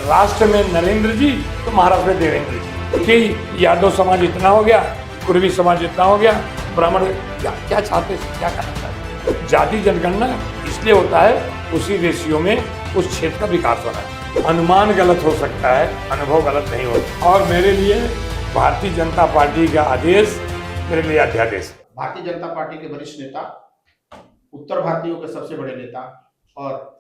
राष्ट्र में नरेंद्र जी तो महाराष्ट्र में देवेंद्र जी, कि यादव समाज इतना हो गया, कुर्मी समाज इतना हो गया, ब्राह्मण क्या क्या चाहते थे, क्या करना चाहते। जाति जनगणना इसलिए होता है उसी रेशियो में उस क्षेत्र का विकास होना है। अनुमान गलत हो सकता है, अनुभव गलत नहीं होता। और मेरे लिए भारतीय जनता पार्टी का आदेश मेरे लिए अध्यादेश है। भारतीय जनता पार्टी के वरिष्ठ नेता, उत्तर भारतीयों के सबसे बड़े नेता और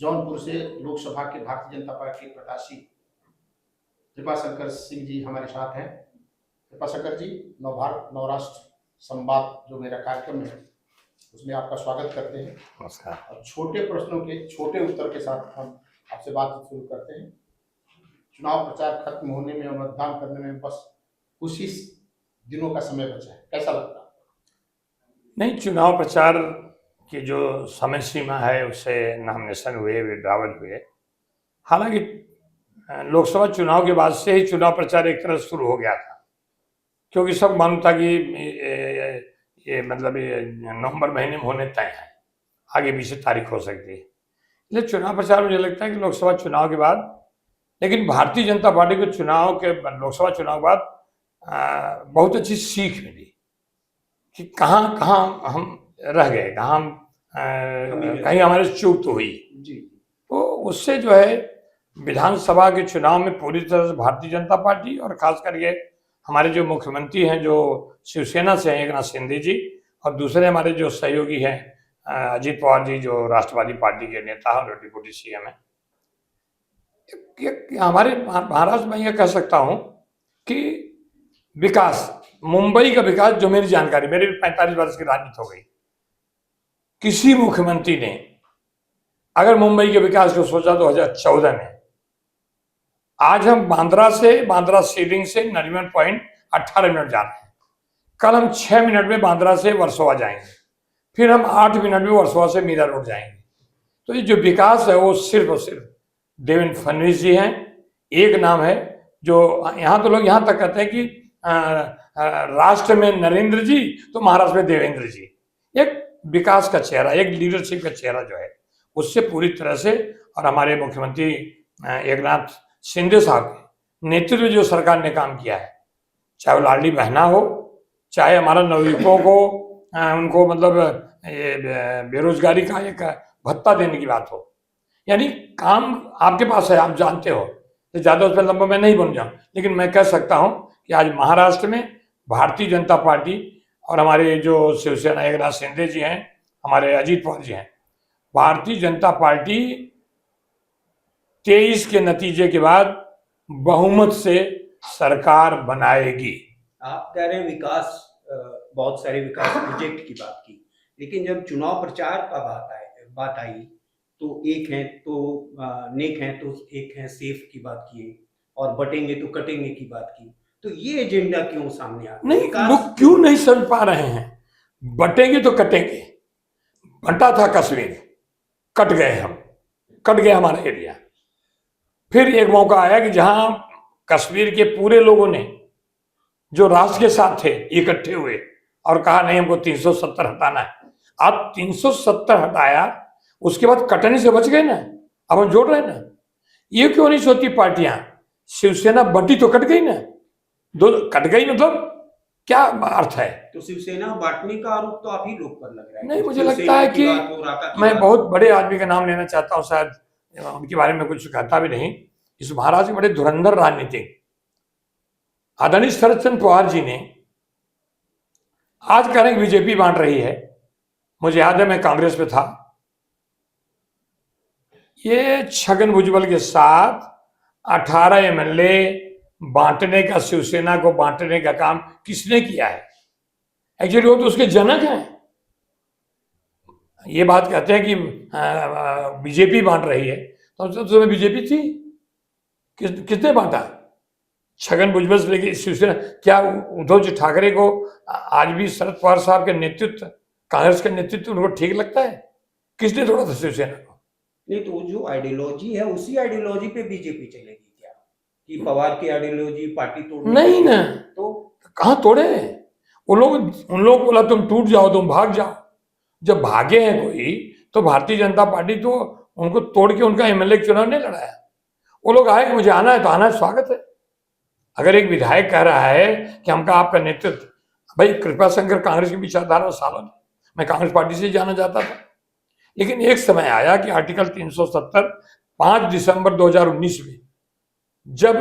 जौनपुर से लोकसभा के भारतीय जनता पार्टी के प्रत्याशी कृपाशंकर सिंह जी हमारे साथ हैं। कृपाशंकर जी, नवभारत नवराष्ट्र संवाद जो मेरा कार्यक्रम है उसमें आपका स्वागत करते हैं। नमस्कार। और छोटे प्रश्नों के छोटे उत्तर के साथ हम आपसे बातचीत शुरू करते हैं। चुनाव प्रचार खत्म होने में और मतदान करने में बस कुछ ही दिनों का समय बचा है, कैसा लगता है? नहीं, चुनाव प्रचार की जो समय सीमा है उससे नॉमिनेशन हुए, विड्रावल हुए। हालांकि लोकसभा चुनाव के बाद से ही चुनाव प्रचार एक तरह शुरू हो गया था, क्योंकि सब मालूम था कि ये मतलब ये नवंबर महीने में होने तय है, आगे पीछे तारीख हो सकती है। इसलिए चुनाव प्रचार मुझे लगता है कि लोकसभा चुनाव के बाद, लेकिन भारतीय जनता पार्टी को लोकसभा चुनाव के बाद बहुत अच्छी सीख मिली कि कहाँ कहाँ हम रह गए, कहाँ हम कहीं हमारे चूक तो हुई जी। तो उससे जो है विधानसभा के चुनाव में पूरी तरह से भारतीय जनता पार्टी और खास करके हमारे जो मुख्यमंत्री हैं जो शिवसेना से हैं, एकनाथ शिंदे जी, और दूसरे हमारे जो सहयोगी हैं अजीत पवार जी जो राष्ट्रवादी पार्टी के नेता हैं और डिप्टी सीएम हैं, हमारे महाराष्ट्र में यह कह सकता हूँ कि विकास, मुंबई का विकास, जो मेरी जानकारी, मेरी 45 वर्ष की राजनीति हो गई, किसी मुख्यमंत्री ने अगर मुंबई के विकास को सोचा 2014 में, आज हम बांद्रा सीडिंग से नरीमन पॉइंट 18 मिनट जा रहे हैं। कल हम 6 मिनट में बांद्रा से वर्सोवा जाएंगे, फिर हम 8 मिनट में वर्सोवा से मीरा रोड जाएंगे। तो ये जो विकास है वो सिर्फ और सिर्फ देवेंद्र फडणवीस जी हैं। एक नाम है जो यहाँ तो लोग यहाँ तक कहते हैं कि राष्ट्र में नरेंद्र जी तो महाराष्ट्र में देवेंद्र जी। एक विकास का चेहरा, एक लीडरशिप का चेहरा जो है उससे पूरी तरह से, और हमारे मुख्यमंत्री एकनाथ शिंदे साहब के नेतृत्व में जो सरकार ने काम किया है, चाहे वो लाडली बहना हो, चाहे हमारा नवयुवकों को उनको मतलब बेरोजगारी का एक भत्ता देने की बात हो, यानी काम आपके पास है, आप जानते हो, तो ज़्यादा उस पर लंबा मैं नहीं बन जाऊँ, लेकिन मैं कह सकता हूँ कि आज महाराष्ट्र में भारतीय जनता पार्टी और हमारे जो शिवसेना एकनाथ शिंदे जी हैं, हमारे अजीत पवार जी हैं, भारतीय जनता पार्टी 23 के नतीजे के बाद बहुमत से सरकार बनाएगी। आप कह रहे हैं विकास, बहुत सारे विकास प्रोजेक्ट की बात की, लेकिन जब चुनाव प्रचार का बात आई तो एक है तो नेक है तो एक है सेफ की बात की, और बटेंगे तो कटेंगे की बात की। तो ये एजेंडा क्यों सामने आ रहा है? नहीं, लोग क्यों नहीं समझ पा रहे हैं? बटेंगे तो कटेंगे। बंटा था कश्मीर, कट गए हम, कट गया हमारा एरिया। फिर एक मौका आया कि जहां कश्मीर के पूरे लोगों ने जो राष्ट्र के साथ थे इकट्ठे हुए और कहा नहीं हमको 370 हटाना है। अब 370 हटाया, उसके बाद कटने से बच गए ना, अब हम जोड़ रहे ना। ये क्यों नहीं सोचती पार्टियां? शिवसेना बटी तो कट गई ना, दो कट गई, मतलब क्या अर्थ है? तो शिवसेना बांटने का आरोप तो आप ही लोग पर लग रहा है। नहीं, मुझे लगता है कि मैं बहुत बड़े आदमी का नाम लेना चाहता हूँ, शायद उनके बारे में कुछ कहता भी नहीं। इस महाराज के बड़े धुरंधर राजनीतिक आदरणीय शरद चंद्र पवार जी ने आज कह रहे हैं बीजेपी बांट रही है। मुझे याद है मैं कांग्रेस में था, ये छगन भुजबल के साथ 18 एमएलए बांटने का, शिवसेना को बांटने का काम किसने किया है? एक्चुअली वो तो उसके जनक हैं। ये बात कहते हैं कि बीजेपी बांट रही है, तो तुम्हें बीजेपी थी, किसने बांटा? छगन भुजबल से लेकर शिवसेना। क्या उद्धव जी ठाकरे को आज भी शरद पवार साहब के नेतृत्व, कांग्रेस के नेतृत्व उनको ठीक लगता है? किसने तोड़ा था शिवसेना को? नहीं, तो जो आइडियोलॉजी है उसी आइडियोलॉजी पे बीजेपी चलेगी क्या? कि पवार की आइडियोलॉजी पार्टी तोड़ने नहीं ना, तो कहाँ तोड़े? उन लोग बोला तुम टूट जाओ, तुम भाग जाओ। जब भागे हैं कोई तो भारतीय जनता पार्टी तो उनको तोड़ के उनका एमएलए चुनाव नहीं लड़ाया। वो लोग आए कि मुझे आना है तो आना है, स्वागत है। अगर एक विधायक कह रहा है कि हमका आपका नेतृत्व, भाई कृपा शंकर कांग्रेस की विचारधारा सालों मैं कांग्रेस पार्टी से जाना चाहता था, लेकिन एक समय आया कि आर्टिकल 370 5 दिसंबर 2019 में जब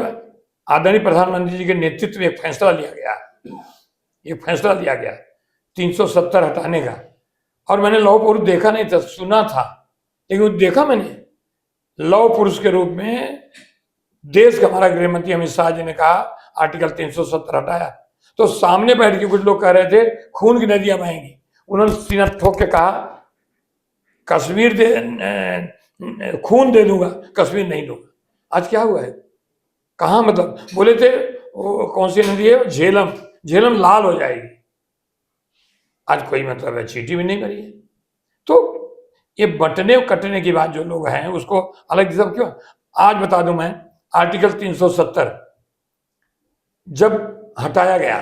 आदरणीय प्रधानमंत्री जी के नेतृत्व में एक फैसला लिया गया 370 हटाने का, और मैंने लौह पुरुष देखा नहीं था, सुना था, लेकिन वो देखा मैंने लौह पुरुष के रूप में। देश का हमारा गृह मंत्री अमित शाह जी ने कहा आर्टिकल 370 हटाया, तो सामने बैठ के कुछ लोग कह रहे थे खून की नदियां बहेंगी। उन्होंने सीना ठोक के कहा कश्मीर खून दे दूंगा, कश्मीर नहीं दूंगा। आज क्या हुआ है, कहा मतलब बोले थे वो कौन सी नदी है, झेलम, झेलम लाल हो जाएगी। आज कोई मतलब है, चीटी भी नहीं करी है। तो ये बटने कटने की बात जो लोग हैं उसको अलग दिशा क्यों। आज बता दूं मैं, आर्टिकल 370 जब हटाया गया,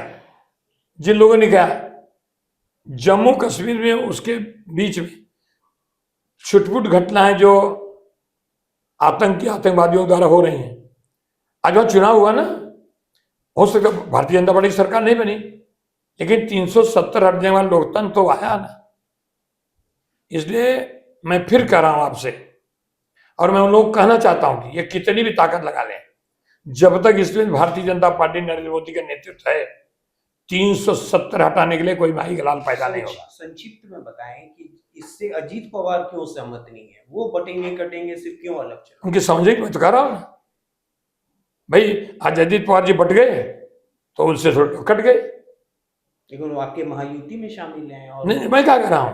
जिन लोगों ने कहा जम्मू कश्मीर में उसके बीच में छुटपुट घटनाएं जो आतंकवादियों द्वारा हो रही हैं, आज वहां चुनाव हुआ ना, हो सकता भारतीय जनता पार्टी की सरकार नहीं बनी, लेकिन 370 हटने वाला लोकतंत्र तो आया ना। इसलिए मैं फिर कह रहा हूं आपसे, और मैं उन लोगों को कहना चाहता हूं कि ये कितनी भी ताकत लगा लें, जब तक इसमें भारतीय जनता पार्टी नरेंद्र मोदी का नेतृत्व है 370 हटाने के लिए कोई भाई गलाल पैदा नहीं होगा। संक्षिप्त में बताएं कि इससे अजीत पवार क्यों सहमत नहीं है, वो बटेंगे कटेंगे सिर्फ क्यों अलग चल, उनकी समझे मैं तो कह रहा हूं ना भाई, आज अजीत पवार जी बट गए तो उनसे थोड़े कट गए, लेकिन वो आपके महायुति में शामिल हैं। और नहीं, मैं क्या कह रहा हूं,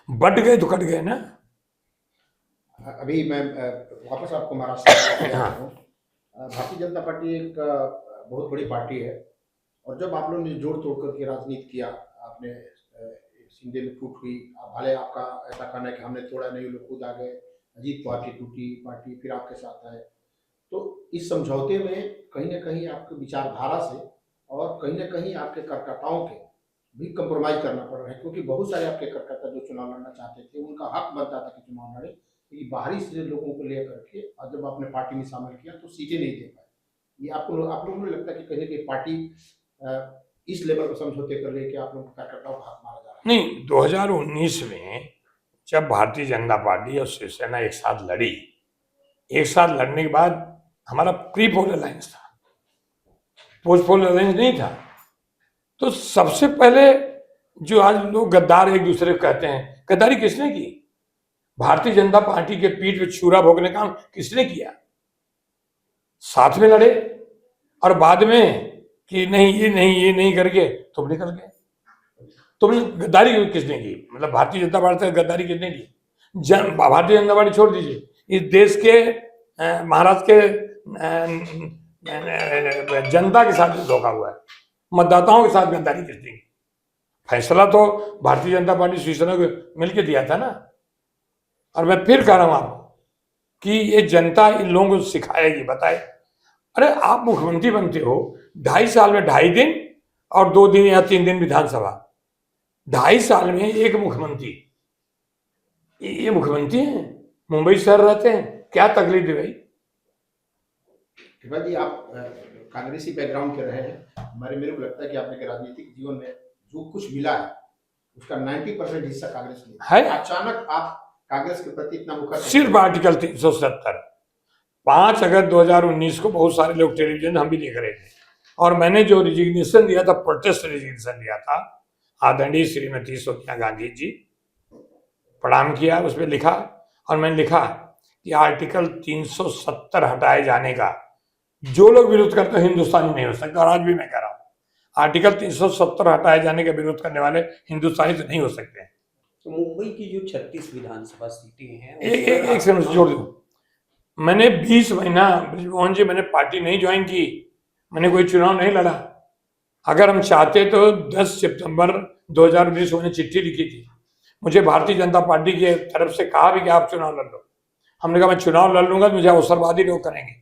बट गए तो कट गए ना। अभी मैं वापस आपको महाराष्ट्र में आता हूं। भारतीय जनता पार्टी एक बहुत बड़ी पार्टी है, और जब आप लोगों ने जोड़ तोड़ करके राजनीति किया, आपने सिंधे में टूट हुई, भले आपका ऐसा कहना है कि हमने तोड़ा नहीं, लोग खुद आ गए, अजीत पवार की टूटी पार्टी फिर आपके साथ आए, तो इस समझौते में कहीं ना कहीं आपकी विचारधारा से और कहीं ना कहीं आपके कार्यकर्ताओं के भी कंप्रोमाइज करना पड़ रहा है, क्योंकि बहुत सारे आपके कार्यकर्ता जो चुनाव लड़ना चाहते थे उनका हक बनता था कि चुनाव लड़े, लेकिन बाहरी से लोगों को लेकर के, और जब आपने पार्टी में शामिल किया तो सीटें नहीं दे पाए। ये आप लोगों को लगता है कि कहीं ना कहीं पार्टी इस लेवल पर समझौते कर ले कि आप लोगों को कार्यकर्ताओं का हक मारा जा रहा है? नहीं, 2019 में जब भारतीय जनता पार्टी और शिवसेना एक साथ लड़ी, एक साथ लड़ने के बाद हमारा प्री पोल अलायंस था, पोस्ट पोल अलायंस नहीं था। तो सबसे पहले जो आज लोग गद्दार एक दूसरे को कहते हैं, गद्दारी किसने की? भारतीय जनता पार्टी के पीठ पे छुरा भोगने का काम किसने किया? साथ में लड़े और बाद में कि नहीं ये नहीं करके तुम निकल गए। तुमने गद्दारी किसने की? मतलब भारतीय जनता पार्टी से गद्दारी किसने की? भारतीय जनता पार्टी छोड़ दीजिए, इस देश के महाराष्ट्र के जनता के साथ धोखा हुआ है, मतदाताओं के साथ गद्दारी किसने की? फैसला तो भारतीय जनता पार्टी शिवसेना को मिलकर दिया था ना। और मैं फिर कह रहा हूं आपको कि ये जनता इन लोगों को सिखाएगी, बताए। अरे आप मुख्यमंत्री बनते हो 2.5 साल में 2.5 दिन और 2 दिन या 3 दिन विधानसभा, 2.5 साल में एक मुख्यमंत्री, ये मुख्यमंत्री हैं, मुंबई शहर रहते हैं, क्या तकलीफ है भाई? कृपा जी, आप कांग्रेसी बैकग्राउंड के रहे हैं, मेरे को लगता है कि आपने राजनीतिक जीवन में जो कुछ मिला है उसका 90% हिस्सा कांग्रेस ने है। अचानक आप कांग्रेस के प्रति इतना मुखर सिर्फ आर्टिकल 370 5 अगस्त 2019 को बहुत सारे लोग टेलीविजन हम भी देख रहे थे, और मैंने जो रिजिग्नेशन दिया था, प्रोटेस्ट रिजिग्नेशन दिया था, आदरणीय श्रीमती सोनिया गांधी जी प्रणाम किया, उसमें लिखा, और मैंने लिखा कि आर्टिकल 370 हटाए जाने का जो लोग विरोध करते हैं हिंदुस्तानी नहीं हो सकता। और आज भी मैं कह रहा हूँ, आर्टिकल 370 हटाए जाने का विरोध करने वाले हिंदुस्तानी तो नहीं हो सकते। तो मुंबई की जो 36 विधानसभा सीटें हैं, एक सेकंड जोड़ दो, मैंने 20 महीना ब्रिजमोहन जी, मैंने पार्टी नहीं ज्वाइन की, मैंने कोई चुनाव नहीं लड़ा। अगर हम चाहते तो 10 सितंबर 2019 को मैंने चिट्ठी लिखी थी, मुझे भारतीय जनता पार्टी की तरफ से कहा भी कि आप चुनाव लड़ लो। हमने कहा मैं चुनाव लड़ लूंगा तो मुझे अवसरवादी लोग करेंगे,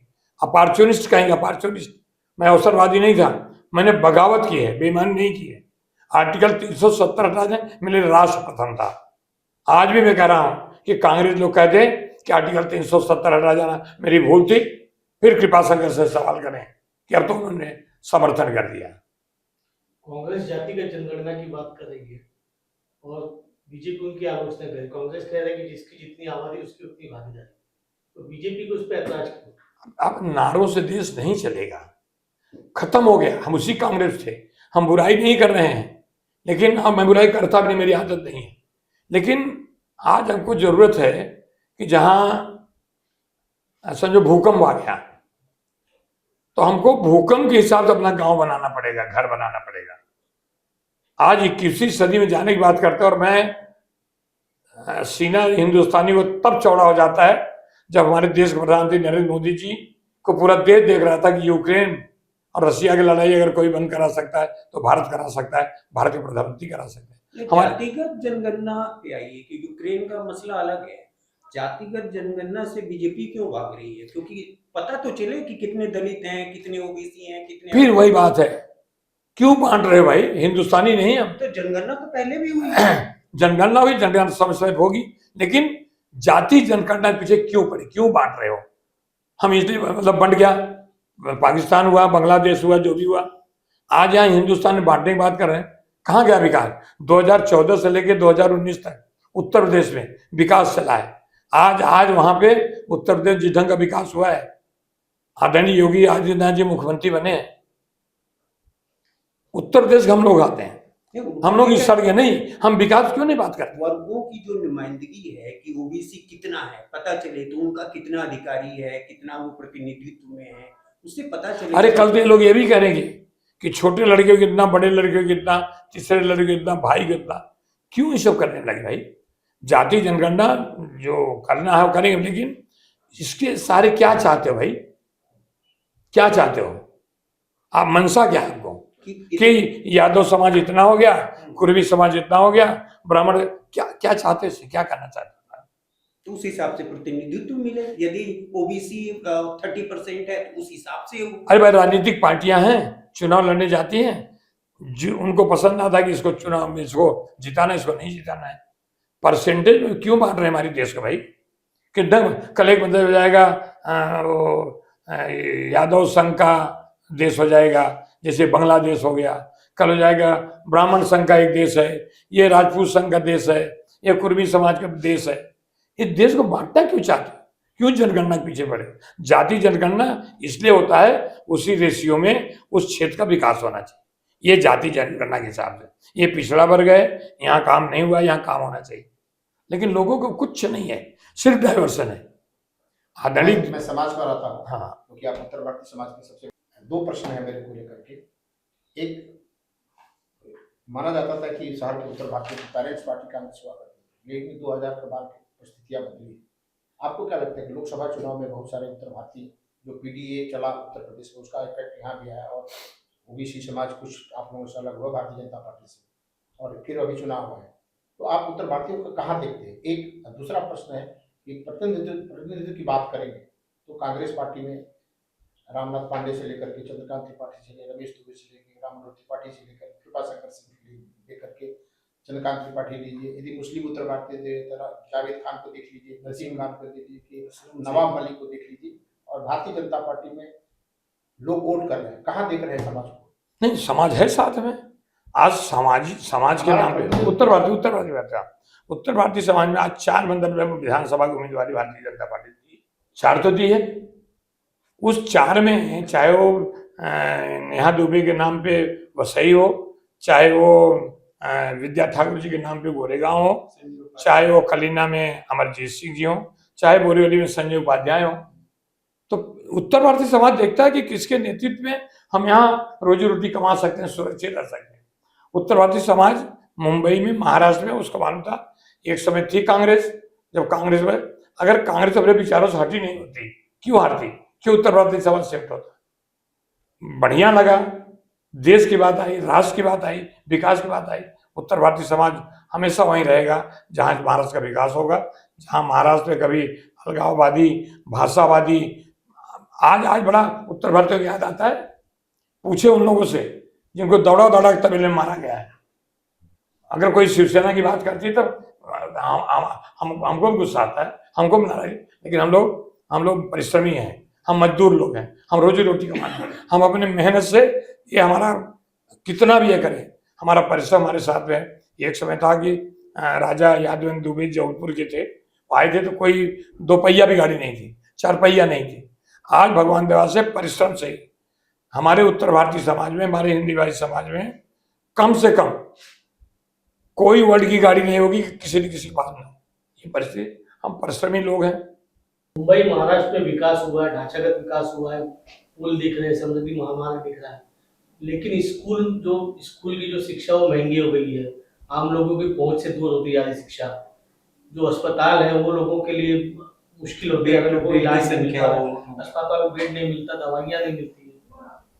अपॉर्चुनिस्ट कहेंगे, अपॉर्चुनिस्ट। मैं अवसरवादी नहीं था, मैंने बगावत की है, बेईमानी नहीं की है। आर्टिकल 370 हटा दें, मेरे राष्ट्र प्रथम था। आज भी मैं कह रहा हूं कि कांग्रेस लोग कहते कि आर्टिकल 370 हटा जाना मेरी भूल थी, फिर कृपा शंकर से सवाल करें कि अब तो उन्होंने समर्थन कर दिया। कांग्रेस जातिगत जनगणना की बात कर रही है और बीजेपी उनकी आलोचना कर रही है। कांग्रेस कह रहा है कि जिसकी जितनी आबादी उसकी उतनी भागीदारी, तो बीजेपी को उस पर ऐतराज क्यों? अब नारों से देश नहीं चलेगा, खत्म हो गया। हम उसी कांग्रेस थे, हम बुराई नहीं कर रहे हैं, लेकिन अब मैं बुराई करता भी नहीं, मेरी आदत नहीं है। लेकिन आज हमको जरूरत है कि जहां समझो भूकंप आ गया तो हमको भूकंप के हिसाब से अपना गांव बनाना पड़ेगा, घर बनाना पड़ेगा। आज 21वीं सदी में जाने की बात करते हैं, और मैं सीना हिंदुस्तानी को तब चौड़ा हो जाता है जब हमारे देश के प्रधानमंत्री नरेंद्र मोदी जी को पूरा देश देख रहा था कि यूक्रेन और रशिया की लड़ाई अगर कोई बंद करा सकता है तो भारत करा सकता है, भारत के प्रधानमंत्री करा सकते हैं। हमारे जातिगत जनगणना पे आइए कि यूक्रेन का मसला अलग है, जातिगत जनगणना से बीजेपी क्यों भाग रही है? क्योंकि पता तो चले कि कितने दलित हैं, कितने ओबीसी हैं, कितने। फिर वही बात है, क्यों बांट रहे हो भाई? हिंदुस्तानी नहीं हम तो जनगणना तो पहले भी हुई है। जनगणना हुई, जनगणना समय समय होगी, लेकिन जाति जनगणना के पीछे क्यों पड़े, क्यों बांट रहे हो? हम इसलिए मतलब बंट गया, पाकिस्तान हुआ, बांग्लादेश हुआ, जो भी हुआ, आज यहाँ हिंदुस्तान में बांटने की बात कर रहे हैं। कहाँ गया विकास? 2014 से लेकर 2019 तक उत्तर प्रदेश में विकास चला है। आज वहां पे उत्तर प्रदेश जिस ढंग का विकास हुआ है, आदरणीय योगी आदित्यनाथ जी मुख्यमंत्री बने हैं, उत्तर प्रदेश के हम लोग आते हैं, हम लोग इस सड़क नहीं, हम विकास क्यों नहीं बात करते? वर्गों की जो नुमाइंदगी है कि ओबीसी कितना है पता चले, तो उनका कितना अधिकारी है, कितना वो प्रतिनिधित्व में है, उससे पता चले। अरे कल तो ये लोग ये भी करेंगे कि छोटे लड़के को कितना, बड़े लड़के को कितना, तीसरे लड़के को कितना, भाई को कितना। क्यों ये सब करने लगे भाई? जाति जनगणना जो करना है वो करेंगे, लेकिन इसके सारे क्या चाहते हो भाई? क्या चाहते हो आप? मनसा क्या है आपको? कि यादव समाज इतना हो गया, कुर्मी समाज इतना हो गया, ब्राह्मण, क्या चाहते हैं? क्या करना चाहते हैं? तो उस हिसाब से प्रतिनिधित्व मिले। यदि ओबीसी 30% है तो उस हिसाब से अरे भाई, राजनीतिक पार्टियां हैं, चुनाव लड़ने जाती हैं, जो उनको पसंद आता है कि इसको चुनाव में इसको जिताना, इसको नहीं जिताना है। परसेंटेज में क्यों बांट रहे हैं हमारे देश को भाई? कि कल एक मतलब हो जाएगा यादव संघ का देश हो जाएगा, जैसे बांग्लादेश हो गया, कल हो जाएगा ब्राह्मण संघ का एक देश है, ये राजपूत संघ का देश है, ये कुर्मी समाज का देश है। इस देश को बांटना क्यों चाहते? क्यों जनगणना के पीछे पड़े? जाति जनगणना इसलिए होता है, उसी रेशियो में उस क्षेत्र का विकास होना चाहिए। ये जाति जनगणना के हिसाब से, ये पिछड़ा वर्ग है, यहाँ काम नहीं हुआ, यहाँ काम होना चाहिए। लेकिन लोगों को कुछ नहीं है, सिर्फ डाइवर्सन है। आदरणीय, मैं समाज पर आता हूँ, हाँ, क्योंकि आप उत्तर भारतीय समाज के सबसे। दो प्रश्न है मेरे को लेकर के। एक, माना जाता था कि शहर के उत्तर भारत में पेरेंट्स पार्टी कांग्रेस हुआ करती थी, लेकिन 2000 के बाद परिस्थितियां बदली। आपको क्या लगता है कि लोकसभा चुनाव में बहुत सारे उत्तर भारतीय जो पीडीए चला उत्तर प्रदेश में, उसका इफेक्ट यहाँ भी आया, और ओबीसी समाज कुछ आप लोगों से अलग हुआ भारतीय जनता पार्टी से, और फिर अभी चुनाव हुआ है, तो आप उत्तर भारतीयों को कहाँ देखते हैं? एक दूसरा प्रश्न है कि प्रतिनिधित्व की बात करेंगे तो कांग्रेस पार्टी में रामनाथ पांडे से लेकर के चंद्रकांत त्रिपाठी से लेकर, रमेश दुबे से लेकर, राममनोहर त्रिपाठी से लेकर, कृपा शंकर सिंह लेकर के चंद्रकांत त्रिपाठी लीजिए, यदि मुस्लिम उत्तर भारतीय जावेद खान को देख लीजिए, नसीम खान को देख लीजिए, नवाब मलिक को देख लीजिए, और भारतीय जनता पार्टी में लोग वोट कर रहे हैं, कहाँ देख रहे हैं समाज को? नहीं, समाज है साथ में। आज समाज के नाम पे उत्तर भारतीय समाज में आज 4 मंडल में विधानसभा की उम्मीदवारी भारतीय जनता पार्टी दी, 4 तो दी है। उस 4 में चाहे वो नेहा दुबे के नाम पे वसई हो, चाहे वो विद्या ठाकुर जी के नाम पे गोरेगांव हो, चाहे वो कलीना में अमरजीत सिंह जी हो, चाहे बोरीवली में संजय उपाध्याय हो, तो उत्तर भारतीय समाज देखता है कि किसके नेतृत्व में हम यहाँ रोजी रोटी कमा सकते हैं, सुरक्षित रह सकते हैं। उत्तर भारतीय समाज मुंबई में, महाराष्ट्र में, उसका मालूम था। एक समय थी कांग्रेस, जब कांग्रेस में, अगर कांग्रेस अपने विचारों से हटी नहीं होती, क्यों हारती, क्यों उत्तर भारतीय समाज शिफ्ट होता? बढ़िया लगा, देश की बात आई, राष्ट्र की बात आई, विकास की बात आई, उत्तर भारतीय समाज हमेशा वहीं रहेगा जहाँ महाराष्ट्र का विकास होगा, जहाँ महाराष्ट्र में कभी अलगाववादी, भाषावादी, आज बड़ा उत्तर भारतीय को याद आता है, पूछे उन लोगों से जिनको दौड़ा दौड़ा तमिल में मारा गया है। अगर कोई शिवसेना की बात करती तो हमको भी गुस्सा आता है, हमको भी नाराज, लेकिन हम लोग परिश्रमी हैं, हम मजदूर लोग हैं, हम रोजी रोटी कमाते हैं, हम अपने मेहनत से, ये हमारा कितना भी ये करें, हमारा परिश्रम हमारे साथ में है। एक समय था कि राजा यादवेंद्र दुबे जौनपुर के थे, आए थे तो कोई 2 पहिया भी गाड़ी नहीं थी, 4 पहिया नहीं थी। आज भगवान दया से परिश्रम से हमारे उत्तर भारतीय समाज में, हमारे हिंदी भाषी समाज में कम से कम कोई वर्ल्ड की गाड़ी नहीं होगी किसी न किसी के पास में। ये परिस्थिति, हम परिश्रमी लोग हैं। मुंबई महाराष्ट्र में विकास हुआ है, ढांचागत विकास हुआ है, पुल दिख रहे हैं, समृद्धि महामार्ग दिख रहा है, लेकिन स्कूल की जो शिक्षा वो महंगी हो गई है, आम लोगों की पहुंच से दूर होती जा रही शिक्षा। जो अस्पताल है वो लोगों के लिए मुश्किल होती है, लोगों को इलाज नहीं मिलता, अस्पताल में बेड नहीं मिलता, दवाइयाँ नहीं मिलती है।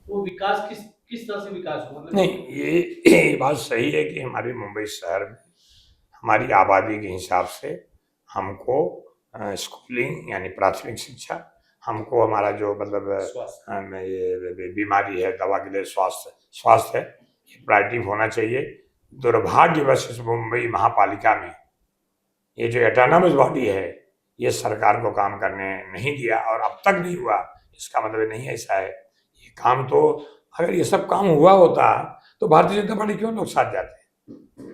वो विकास किस तरह से विकास हुआ? नहीं, ये बात सही है कि हमारे मुंबई शहर में हमारी आबादी के हिसाब से हमको स्कूलिंग यानी प्राथमिक शिक्षा, हमको हमारा जो मतलब ये बीमारी है, दवा के लिए स्वास्थ्य है, ये प्रायोरिटी होना चाहिए। दुर्भाग्यवश इस मुंबई महापालिका में ये जो ऑटोनॉमस बॉडी है, ये सरकार को काम करने नहीं दिया और अब तक नहीं हुआ। इसका मतलब नहीं ऐसा है, ये काम तो अगर ये सब काम हुआ होता तो भारतीय जनता पार्टी क्यों लोग साथ जाते।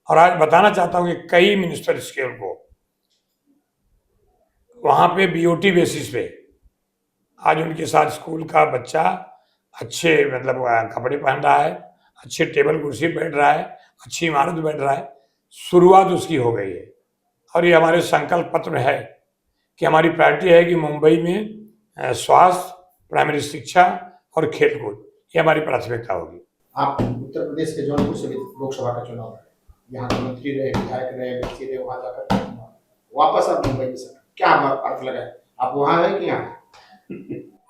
और आज बताना चाहता हूँ कि कई मिनिस्टर स्केल को वहाँ पे बीओटी बेसिस पे आज उनके साथ स्कूल का बच्चा अच्छे मतलब कपड़े पहन रहा है, अच्छे टेबल कुर्सी बैठ रहा है, अच्छी इमारत बैठ रहा है। शुरुआत उसकी हो गई है और ये हमारे संकल्प पत्र में है कि हमारी प्रायोरिटी है कि मुंबई में स्वास्थ्य, प्राइमरी शिक्षा और खेलकूद, ये हमारी प्राथमिकता होगी। आप उत्तर प्रदेश के जौनपुर से भी लोकसभा का चुनाव है, यहाँ के मंत्री रहे, विधायक रहे, व्यक्ति रहे, वहाँ जाकर वापस आप मुंबई में सर क्या फर्क लगा है? आप वहाँ हैं कि यहाँ?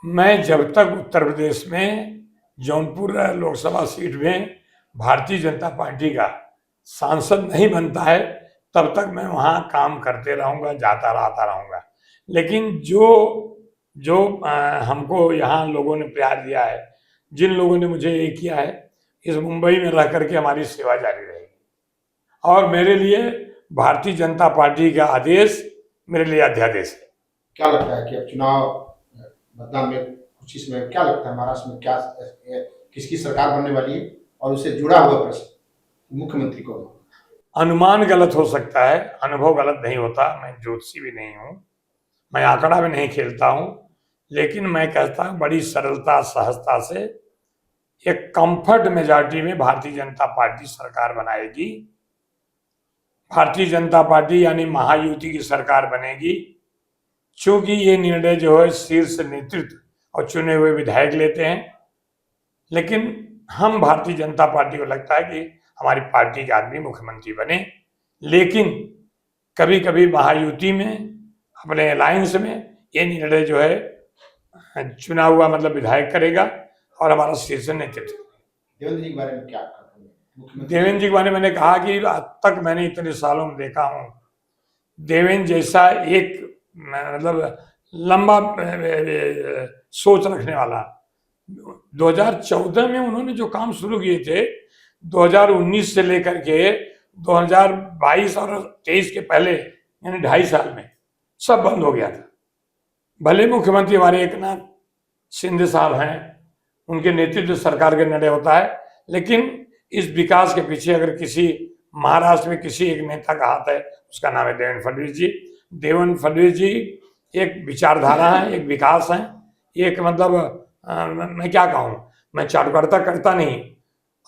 मैं जब तक उत्तर प्रदेश में जौनपुर लोकसभा सीट में भारतीय जनता पार्टी का सांसद नहीं बनता है तब तक मैं वहाँ काम करते रहूँगा, जाता रहूँगा। लेकिन जो हमको यहाँ लोगों ने प्यार दिया है, जिन लोगों ने मुझे ये किया है, इस मुंबई में रह करके हमारी सेवा जारी रहेगी। और मेरे लिए भारतीय जनता पार्टी का आदेश मेरे लिए अध्यादेश है। क्या लगता है कि अब चुनाव मतदान में कुछ इसमें क्या लगता है महाराष्ट्र में क्या किसकी सरकार बनने वाली है? और उससे जुड़ा हुआ प्रश्न मुख्यमंत्री को। अनुमान गलत हो सकता है, अनुभव गलत नहीं होता। मैं ज्योतिषी भी नहीं हूँ, मैं आंकड़ा भी नहीं खेलता हूँ, लेकिन मैं कहता हूँ बड़ी सरलता सहजता से एक कंफर्ट मेजॉरिटी में भारतीय जनता पार्टी सरकार बनाएगी। भारतीय जनता पार्टी यानी महायुति की सरकार बनेगी। चूंकि ये निर्णय जो है शीर्ष नेतृत्व और चुने हुए विधायक लेते हैं, लेकिन हम भारतीय जनता पार्टी को लगता है कि हमारी पार्टी के आदमी मुख्यमंत्री बने। लेकिन कभी कभी महायुति में, अपने अलायंस में ये निर्णय जो है चुना हुआ मतलब विधायक करेगा और हमारा शीर्ष नेतृत्व। देवेंद्र जी के बारे में क्या कहते? देवेंद्र जी के बारे में मैंने कहा कि अब तक मैंने इतने सालों में देखा हूँ, देवेंद्र जैसा एक मतलब लंबा सोच रखने वाला। 2014 में उन्होंने जो काम शुरू किए थे, 2019 से लेकर के 2022 और 23 के पहले यानी 2.5 साल में सब बंद हो गया था। भले मुख्यमंत्री हमारे एकनाथ शिंदे साहब हैं, उनके नेतृत्व सरकार का निर्णय होता है, लेकिन इस विकास के पीछे अगर किसी महाराष्ट्र में किसी एक नेता का हाथ है, उसका नाम है देवेंद्र फडणवीस जी। देवेंद्र फडणवीस जी एक विचारधारा है, एक विकास है, एक मतलब मैं क्या कहूँ, मैं चाटुकारिता करता नहीं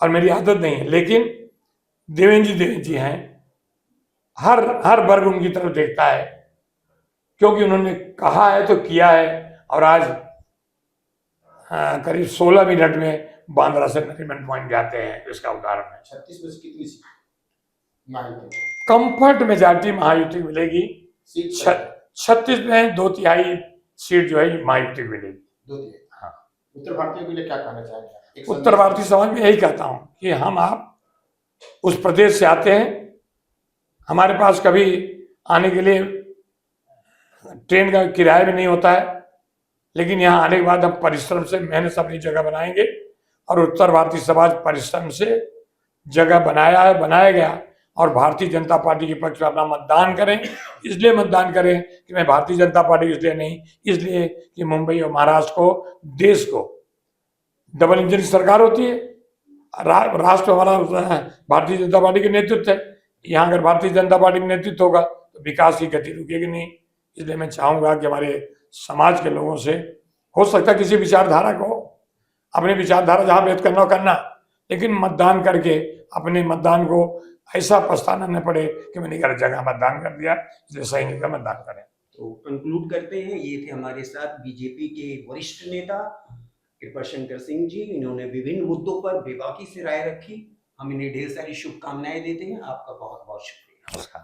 और मेरी आदत नहीं है, लेकिन देवेंद्र जी हैं। हर वर्ग उनकी तरफ देखता है, क्योंकि उन्होंने कहा है तो किया है। और आज करीब 16 मिनट में बांद्रा से नरीमन पॉइंट जाते हैं, इसका उदाहरण है। 36 में से कितनी seat Mahayuti? Comfort majority Mahayuti मिलेगी। 36 में 2/3 सीट जो है महायुति मिलेगी। 2/3। हाँ। उत्तर भारतीयों के लिए क्या कहना चाहेंगे? उत्तर भारतीय समाज में यही कहता हूं कि आप उस प्रदेश से आते हैं, हमारे पास कभी आने के लिए ट्रेन का किराया भी नहीं होता है, लेकिन यहाँ आने के बाद हम परिश्रम से मेहनत से अपनी जगह बनाएंगे। और उत्तर भारतीय समाज परिश्रम से जगह बनाया है, बनाया गया और भारतीय जनता पार्टी के पक्ष में अपना मतदान करें। इसलिए मतदान करें कि मैं भारतीय जनता पार्टी इसलिए नहीं, इसलिए कि मुंबई और महाराष्ट्र को, देश को डबल इंजन की सरकार होती है। राष्ट्र हमारा भारतीय जनता पार्टी के नेतृत्व है। यहाँ अगर भारतीय जनता पार्टी में नेतृत्व होगा तो विकास की गति रुकेगी नहीं। इसलिए मैं चाहूँगा कि हमारे समाज के लोगों से, हो सकता है किसी विचारधारा को अपनी विचारधारा जहाँ व्यक्त करना हो करना, लेकिन मतदान करके अपने मतदान को ऐसा पछताना न पड़े कि मैंने गलत जगह मतदान कर दिया, इसलिए सही जगह मतदान करें। तो कंक्लूड करते हैं। ये थे हमारे साथ बीजेपी के वरिष्ठ नेता कृपाशंकर सिंह जी। इन्होंने विभिन्न मुद्दों पर बेबाकी से राय रखी। हम इन्हें ढेर सारी शुभकामनाएं देते हैं। आपका बहुत बहुत शुक्रिया। नमस्कार।